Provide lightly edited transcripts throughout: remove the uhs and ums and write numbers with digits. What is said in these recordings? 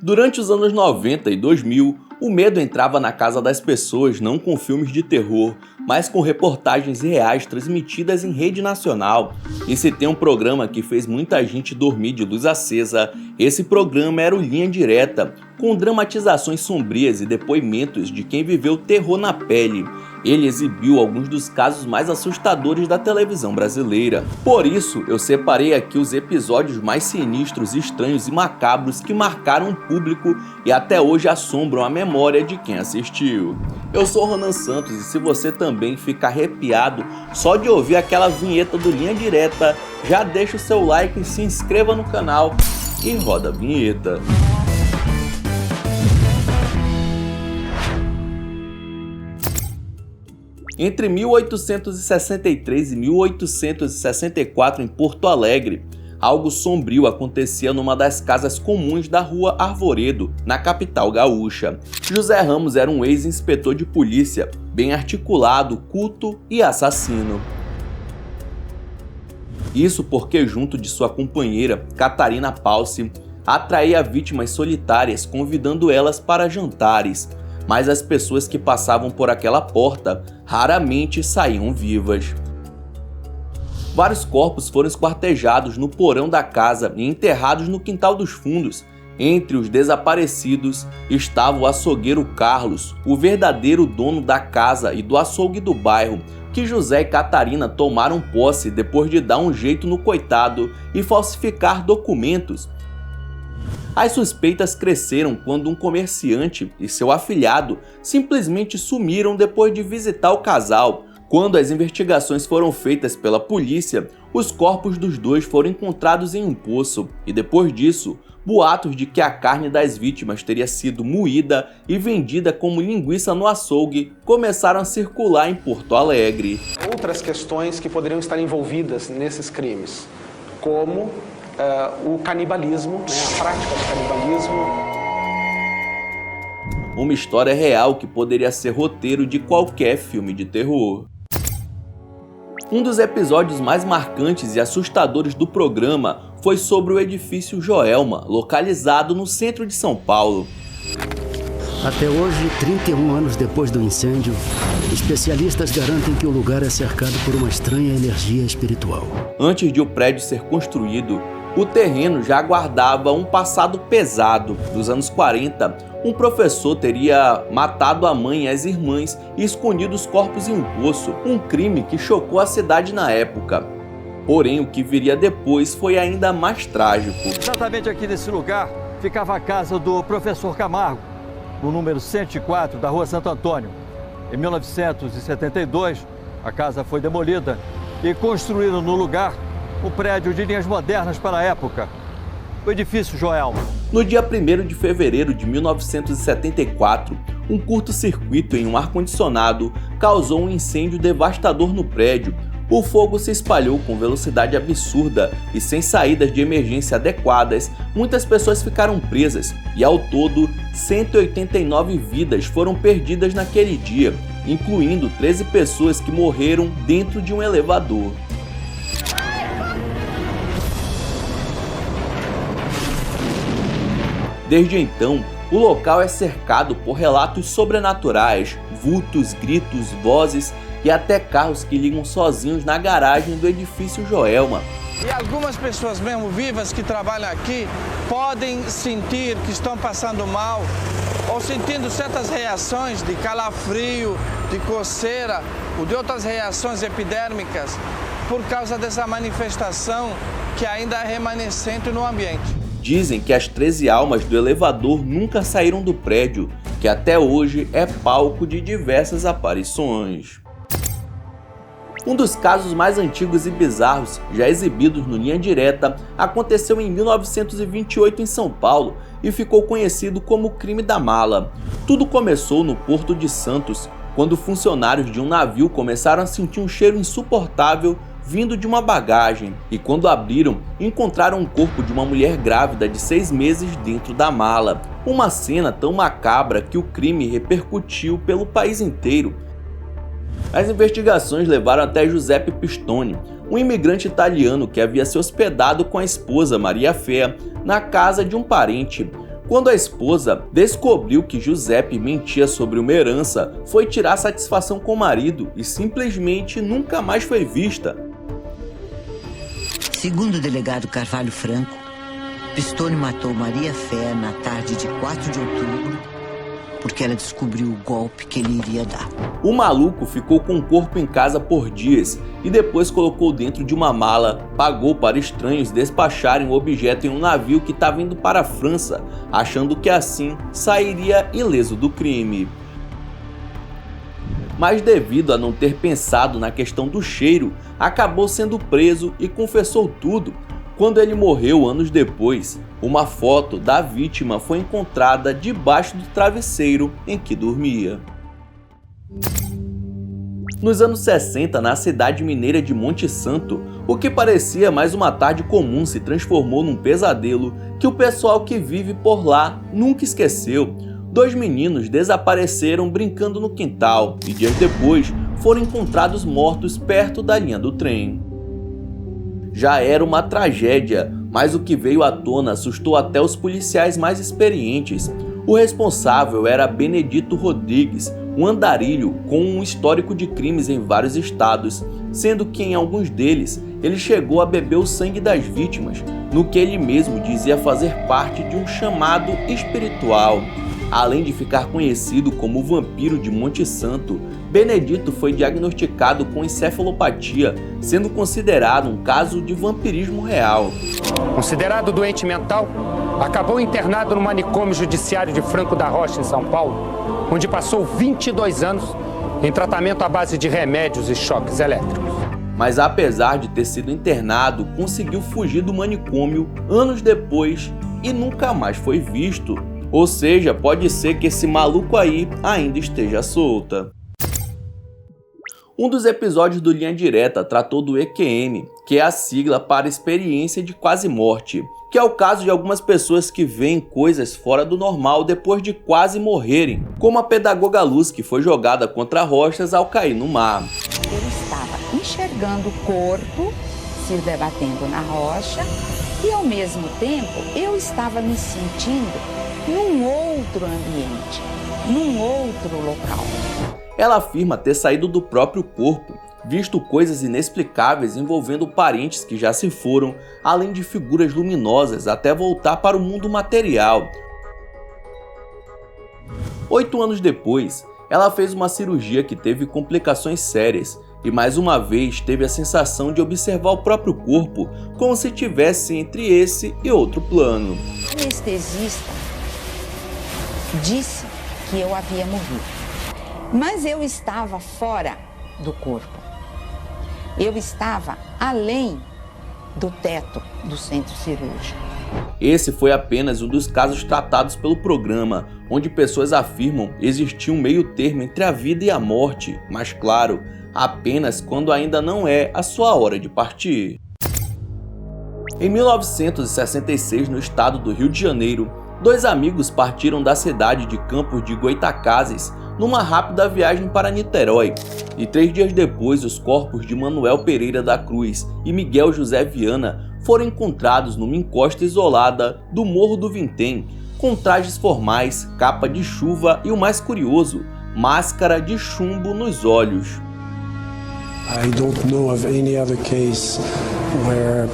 Durante os anos 90 e 2000, o medo entrava na casa das pessoas não com filmes de terror, mas com reportagens reais transmitidas em rede nacional. E se tem um programa que fez muita gente dormir de luz acesa, esse programa era o Linha Direta, com dramatizações sombrias e depoimentos de quem viveu terror na pele. Ele exibiu alguns dos casos mais assustadores da televisão brasileira. Por isso, eu separei aqui os episódios mais sinistros, estranhos e macabros que marcaram o público e até hoje assombram a memória de quem assistiu. Eu sou Ronan Santos e se você também fica arrepiado só de ouvir aquela vinheta do Linha Direta, já deixa o seu like e se inscreva no canal e roda a vinheta. Entre 1863 e 1864, em Porto Alegre, algo sombrio acontecia numa das casas comuns da Rua Arvoredo, na capital gaúcha. José Ramos era um ex-inspetor de polícia, bem articulado, culto e assassino. Isso porque, junto de sua companheira, Catarina Palce, atraía vítimas solitárias, convidando elas para jantares. Mas as pessoas que passavam por aquela porta raramente saíam vivas. Vários corpos foram esquartejados no porão da casa e enterrados no quintal dos fundos. Entre os desaparecidos estava o açougueiro Carlos, o verdadeiro dono da casa e do açougue do bairro, que José e Catarina tomaram posse depois de dar um jeito no coitado e falsificar documentos. As suspeitas cresceram quando um comerciante e seu afilhado simplesmente sumiram depois de visitar o casal. Quando as investigações foram feitas pela polícia, os corpos dos dois foram encontrados em um poço e depois disso, boatos de que a carne das vítimas teria sido moída e vendida como linguiça no açougue começaram a circular em Porto Alegre. Outras questões que poderiam estar envolvidas nesses crimes, como o canibalismo, a prática do canibalismo. Uma história real que poderia ser roteiro de qualquer filme de terror. Um dos episódios mais marcantes e assustadores do programa foi sobre o edifício Joelma, localizado no centro de São Paulo. Até hoje, 31 anos depois do incêndio, especialistas garantem que o lugar é cercado por uma estranha energia espiritual. Antes de o prédio ser construído, o terreno já guardava um passado pesado. Nos anos 40, um professor teria matado a mãe e as irmãs e escondido os corpos em um poço, um crime que chocou a cidade na época. Porém, o que viria depois foi ainda mais trágico. Exatamente aqui nesse lugar ficava a casa do professor Camargo, no número 104 da Rua Santo Antônio. Em 1972, a casa foi demolida e construíram no lugar um prédio de linhas modernas para a época, o edifício Joelma. No dia 1º de fevereiro de 1974, um curto-circuito em um ar-condicionado causou um incêndio devastador no prédio. O fogo se espalhou com velocidade absurda e sem saídas de emergência adequadas, muitas pessoas ficaram presas e ao todo 189 vidas foram perdidas naquele dia, incluindo 13 pessoas que morreram dentro de um elevador. Desde então, o local é cercado por relatos sobrenaturais, vultos, gritos, vozes e até carros que ligam sozinhos na garagem do edifício Joelma. E algumas pessoas mesmo vivas que trabalham aqui podem sentir que estão passando mal ou sentindo certas reações de calafrio, de coceira ou de outras reações epidérmicas por causa dessa manifestação que ainda é remanescente no ambiente. Dizem que as 13 almas do elevador nunca saíram do prédio, que até hoje é palco de diversas aparições. Um dos casos mais antigos e bizarros, já exibidos no Linha Direta, aconteceu em 1928 em São Paulo e ficou conhecido como o crime da mala. Tudo começou no Porto de Santos, quando funcionários de um navio começaram a sentir um cheiro insuportável vindo de uma bagagem, e quando abriram, encontraram o corpo de uma mulher grávida de 6 meses dentro da mala. Uma cena tão macabra que o crime repercutiu pelo país inteiro. As investigações levaram até Giuseppe Pistone, um imigrante italiano que havia se hospedado com a esposa Maria Fé na casa de um parente. Quando a esposa descobriu que Giuseppe mentia sobre uma herança, foi tirar satisfação com o marido e simplesmente nunca mais foi vista. Segundo o delegado Carvalho Franco, Pistone matou Maria Fé na tarde de 4 de outubro porque ela descobriu o golpe que ele iria dar. O maluco ficou com o corpo em casa por dias e depois colocou dentro de uma mala, pagou para estranhos despacharem o objeto em um navio que estava indo para a França, achando que assim sairia ileso do crime. Mas devido a não ter pensado na questão do cheiro, acabou sendo preso e confessou tudo. Quando ele morreu anos depois, uma foto da vítima foi encontrada debaixo do travesseiro em que dormia. Nos anos 60, na cidade mineira de Monte Santo, o que parecia mais uma tarde comum se transformou num pesadelo que o pessoal que vive por lá nunca esqueceu. 2 meninos desapareceram brincando no quintal e dias depois foram encontrados mortos perto da linha do trem. Já era uma tragédia, mas o que veio à tona assustou até os policiais mais experientes. O responsável era Benedito Rodrigues, um andarilho com um histórico de crimes em vários estados, sendo que em alguns deles ele chegou a beber o sangue das vítimas, no que ele mesmo dizia fazer parte de um chamado espiritual. Além de ficar conhecido como o vampiro de Monte Santo, Benedito foi diagnosticado com encefalopatia, sendo considerado um caso de vampirismo real. Considerado doente mental, acabou internado no manicômio judiciário de Franco da Rocha, em São Paulo, onde passou 22 anos em tratamento à base de remédios e choques elétricos. Mas apesar de ter sido internado, conseguiu fugir do manicômio anos depois e nunca mais foi visto. Ou seja, pode ser que esse maluco aí ainda esteja solta. Um dos episódios do Linha Direta tratou do EQM, que é a sigla para experiência de quase morte, que é o caso de algumas pessoas que veem coisas fora do normal depois de quase morrerem, como a pedagoga Luz, que foi jogada contra rochas ao cair no mar. Eu estava enxergando o corpo se debatendo na rocha e, ao mesmo tempo, eu estava me sentindo num outro ambiente, num outro local. Ela afirma ter saído do próprio corpo, visto coisas inexplicáveis envolvendo parentes que já se foram, além de figuras luminosas até voltar para o mundo material. 8 anos depois, ela fez uma cirurgia que teve complicações sérias e mais uma vez teve a sensação de observar o próprio corpo como se estivesse entre esse e outro plano. O anestesista disse que eu havia morrido, mas eu estava fora do corpo. Eu estava além do teto do centro cirúrgico. Esse foi apenas um dos casos tratados pelo programa, onde pessoas afirmam existir um meio termo entre a vida e a morte, mas claro, apenas quando ainda não é a sua hora de partir. Em 1966, no estado do Rio de Janeiro, 2 amigos partiram da cidade de Campos de Goytacazes numa rápida viagem para Niterói, e 3 dias depois os corpos de Manuel Pereira da Cruz e Miguel José Viana foram encontrados numa encosta isolada do Morro do Vintém, com trajes formais, capa de chuva e o mais curioso, máscara de chumbo nos olhos. I don't know of any other case where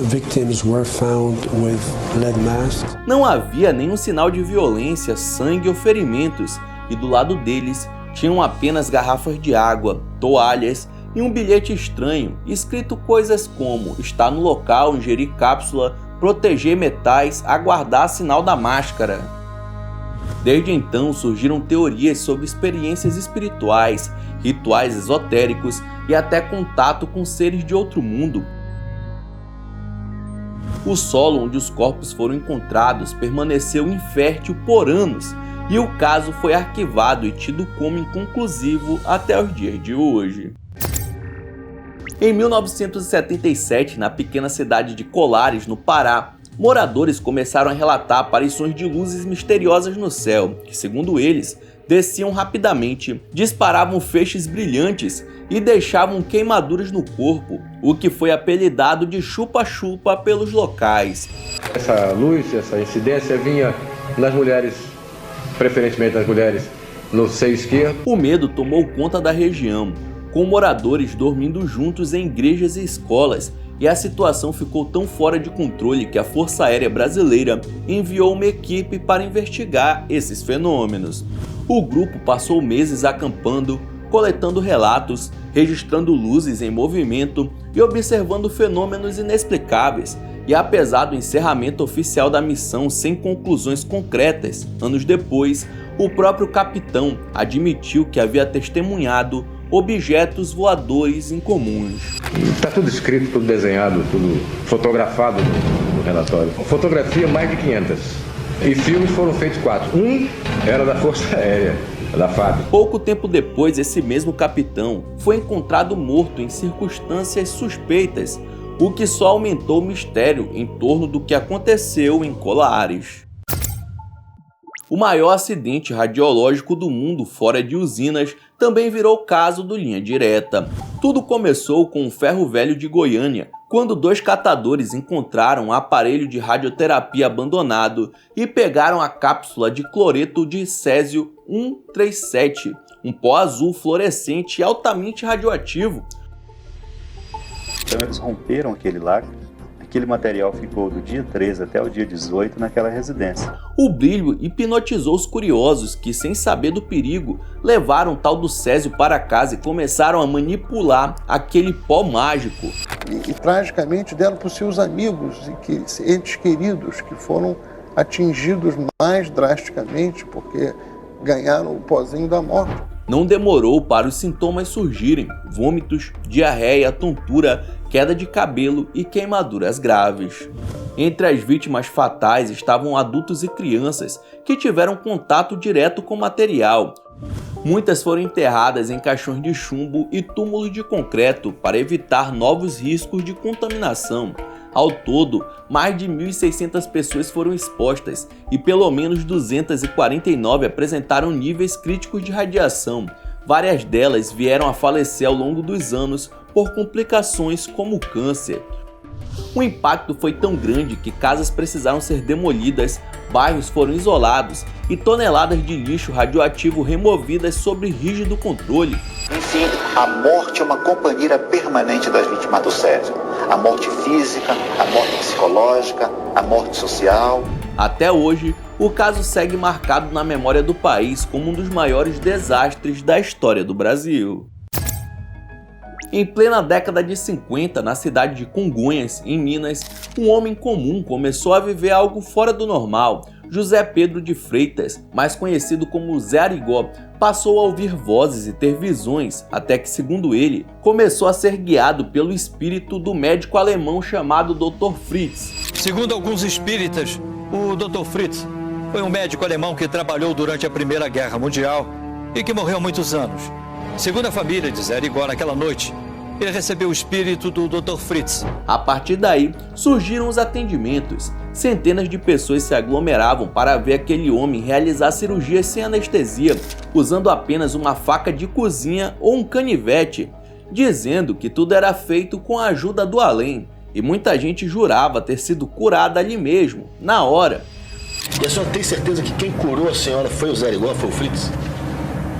victims were found with lead masks. Não havia nenhum sinal de violência, sangue ou ferimentos, e do lado deles tinham apenas garrafas de água, toalhas e um bilhete estranho, escrito coisas como estar no local, ingerir cápsula, proteger metais, aguardar sinal da máscara. Desde então surgiram teorias sobre experiências espirituais, rituais esotéricos e até contato com seres de outro mundo. O solo onde os corpos foram encontrados permaneceu infértil por anos e o caso foi arquivado e tido como inconclusivo até os dias de hoje. Em 1977, na pequena cidade de Colares, no Pará, moradores começaram a relatar aparições de luzes misteriosas no céu, que, segundo eles, desciam rapidamente, disparavam feixes brilhantes e deixavam queimaduras no corpo, o que foi apelidado de chupa-chupa pelos locais. Essa luz, essa incidência vinha nas mulheres, preferentemente nas mulheres no seio esquerdo. O medo tomou conta da região, com moradores dormindo juntos em igrejas e escolas, e a situação ficou tão fora de controle que a Força Aérea Brasileira enviou uma equipe para investigar esses fenômenos. O grupo passou meses acampando, coletando relatos, registrando luzes em movimento e observando fenômenos inexplicáveis. E apesar do encerramento oficial da missão sem conclusões concretas, anos depois, o próprio capitão admitiu que havia testemunhado objetos voadores incomuns. Está tudo escrito, tudo desenhado, tudo fotografado no relatório. Fotografia mais de 500. E filmes foram feitos 4. Um era da Força Aérea, da FAB. Pouco tempo depois, esse mesmo capitão foi encontrado morto em circunstâncias suspeitas, o que só aumentou o mistério em torno do que aconteceu em Colares. O maior acidente radiológico do mundo fora de usinas também virou o caso do Linha Direta. Tudo começou com o Ferro Velho de Goiânia, quando 2 catadores encontraram um aparelho de radioterapia abandonado e pegaram a cápsula de cloreto de césio 137, um pó azul fluorescente altamente radioativo. Então eles romperam aquele lacre. Aquele material ficou do dia 13 até o dia 18 naquela residência. O brilho hipnotizou os curiosos que, sem saber do perigo, levaram o tal do césio para casa e começaram a manipular aquele pó mágico. E tragicamente deram para os seus amigos e entes queridos que foram atingidos mais drasticamente porque ganharam o pozinho da morte. Não demorou para os sintomas surgirem: vômitos, diarreia, tontura, queda de cabelo e queimaduras graves. Entre as vítimas fatais estavam adultos e crianças que tiveram contato direto com o material. Muitas foram enterradas em caixões de chumbo e túmulos de concreto para evitar novos riscos de contaminação. Ao todo, mais de 1.600 pessoas foram expostas e pelo menos 249 apresentaram níveis críticos de radiação. Várias delas vieram a falecer ao longo dos anos por complicações como câncer. O impacto foi tão grande que casas precisaram ser demolidas, bairros foram isolados e toneladas de lixo radioativo removidas sob rígido controle. Enfim, a morte é uma companheira permanente das vítimas do césio. A morte física, a morte psicológica, a morte social. Até hoje, o caso segue marcado na memória do país como um dos maiores desastres da história do Brasil. Em plena década de 50, na cidade de Congonhas, em Minas, um homem comum começou a viver algo fora do normal. José Pedro de Freitas, mais conhecido como Zé Arigó, passou a ouvir vozes e ter visões, até que, segundo ele, começou a ser guiado pelo espírito do médico alemão chamado Dr. Fritz. Segundo alguns espíritas, o Dr. Fritz foi um médico alemão que trabalhou durante a Primeira Guerra Mundial e que morreu há muitos anos. Segundo a família de Zé Arigó, naquela noite, ele recebeu o espírito do Dr. Fritz. A partir daí, surgiram os atendimentos. Centenas de pessoas se aglomeravam para ver aquele homem realizar cirurgias sem anestesia, usando apenas uma faca de cozinha ou um canivete, dizendo que tudo era feito com a ajuda do além. E muita gente jurava ter sido curada ali mesmo, na hora. E a senhora tem certeza que quem curou a senhora foi o Zé Arigó, foi o Fritz?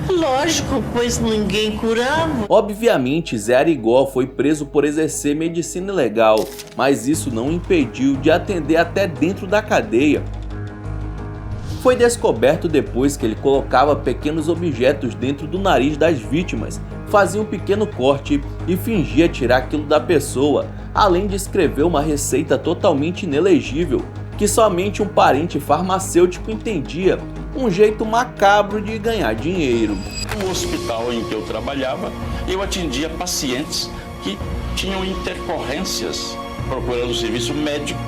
Lógico, pois ninguém curava. Obviamente, Zé Arigó foi preso por exercer medicina ilegal, mas isso não o impediu de atender até dentro da cadeia. Foi descoberto depois que ele colocava pequenos objetos dentro do nariz das vítimas, fazia um pequeno corte e fingia tirar aquilo da pessoa, além de escrever uma receita totalmente inelegível, que somente um parente farmacêutico entendia, um jeito macabro de ganhar dinheiro. No hospital em que eu trabalhava, eu atendia pacientes que tinham intercorrências procurando o serviço médico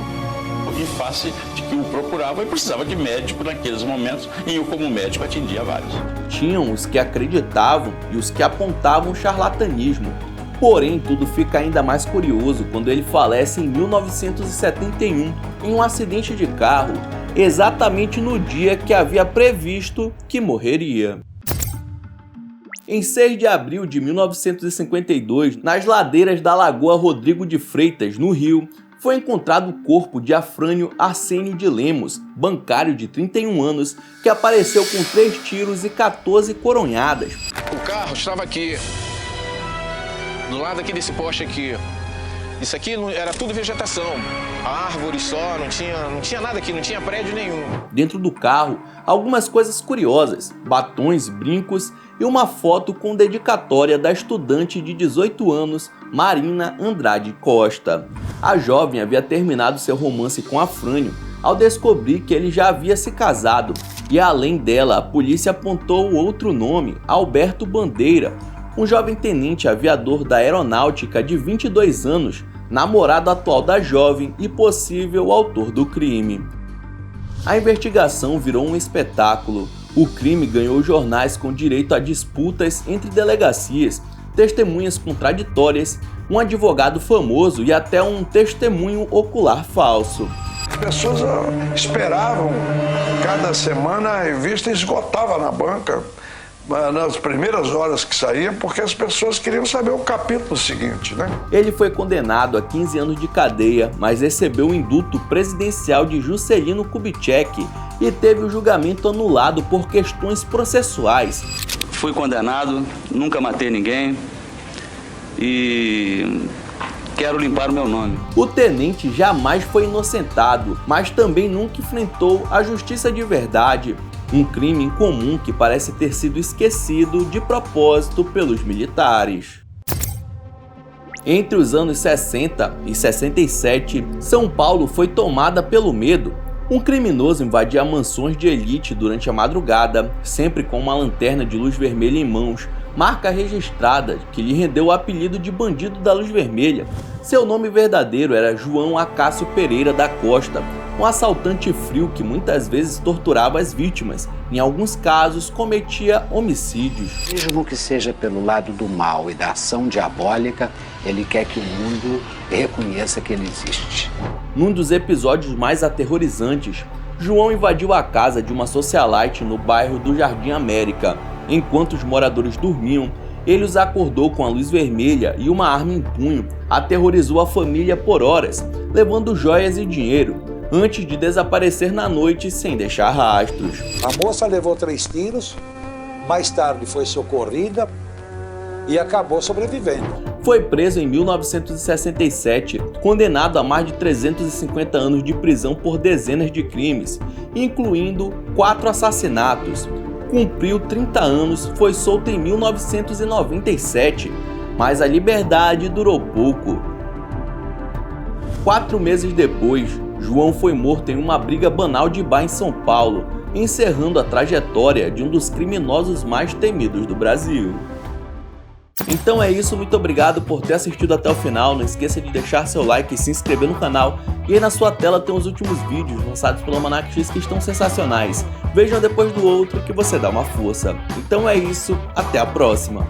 em face de que o procurava e precisava de médico naqueles momentos, e eu, como médico, atendia vários. Tinham os que acreditavam e os que apontavam charlatanismo. Porém, tudo fica ainda mais curioso quando ele falece em 1971 em um acidente de carro, exatamente no dia que havia previsto que morreria. Em 6 de abril de 1952, nas ladeiras da Lagoa Rodrigo de Freitas, no Rio, foi encontrado o corpo de Afrânio Arsênio de Lemos, bancário de 31 anos, que apareceu com 3 tiros e 14 coronhadas. O carro estava aqui, do lado aqui desse poste aqui. Isso aqui era tudo vegetação, árvores só, não tinha nada aqui, não tinha prédio nenhum. Dentro do carro, algumas coisas curiosas, batons, brincos e uma foto com dedicatória da estudante de 18 anos, Marina Andrade Costa. A jovem havia terminado seu romance com Afrânio ao descobrir que ele já havia se casado, e além dela, a polícia apontou outro nome, Alberto Bandeira, um jovem tenente aviador da aeronáutica de 22 anos, namorado atual da jovem e possível autor do crime. A investigação virou um espetáculo. O crime ganhou jornais com direito a disputas entre delegacias, testemunhas contraditórias, um advogado famoso e até um testemunho ocular falso. As pessoas esperavam, cada semana a revista esgotava na banca, nas primeiras horas que saía, porque as pessoas queriam saber o capítulo seguinte, né? Ele foi condenado a 15 anos de cadeia, mas recebeu o indulto presidencial de Juscelino Kubitschek e teve o julgamento anulado por questões processuais. Fui condenado, nunca matei ninguém e quero limpar o meu nome. O tenente jamais foi inocentado, mas também nunca enfrentou a justiça de verdade. Um crime incomum que parece ter sido esquecido de propósito pelos militares. Entre os anos 60 e 67, São Paulo foi tomada pelo medo. Um criminoso invadia mansões de elite durante a madrugada, sempre com uma lanterna de luz vermelha em mãos, marca registrada que lhe rendeu o apelido de Bandido da Luz Vermelha. Seu nome verdadeiro era João Acácio Pereira da Costa, um assaltante frio que muitas vezes torturava as vítimas, em alguns casos cometia homicídios. Mesmo que seja pelo lado do mal e da ação diabólica, ele quer que o mundo reconheça que ele existe. Num dos episódios mais aterrorizantes, João invadiu a casa de uma socialite no bairro do Jardim América. Enquanto os moradores dormiam, ele os acordou com a luz vermelha e uma arma em punho, aterrorizou a família por horas, levando joias e dinheiro, antes de desaparecer na noite sem deixar rastros. A moça levou 3 tiros, mais tarde foi socorrida e acabou sobrevivendo. Foi preso em 1967, condenado a mais de 350 anos de prisão por dezenas de crimes, incluindo 4 assassinatos. Cumpriu 30 anos, foi solto em 1997, mas a liberdade durou pouco. 4 meses depois, João foi morto em uma briga banal de bar em São Paulo, encerrando a trajetória de um dos criminosos mais temidos do Brasil. Então é isso, muito obrigado por ter assistido até o final, não esqueça de deixar seu like e se inscrever no canal, e aí na sua tela tem os últimos vídeos lançados pelo Almanac X que estão sensacionais. Vejam depois do outro que você dá uma força. Então é isso, até a próxima!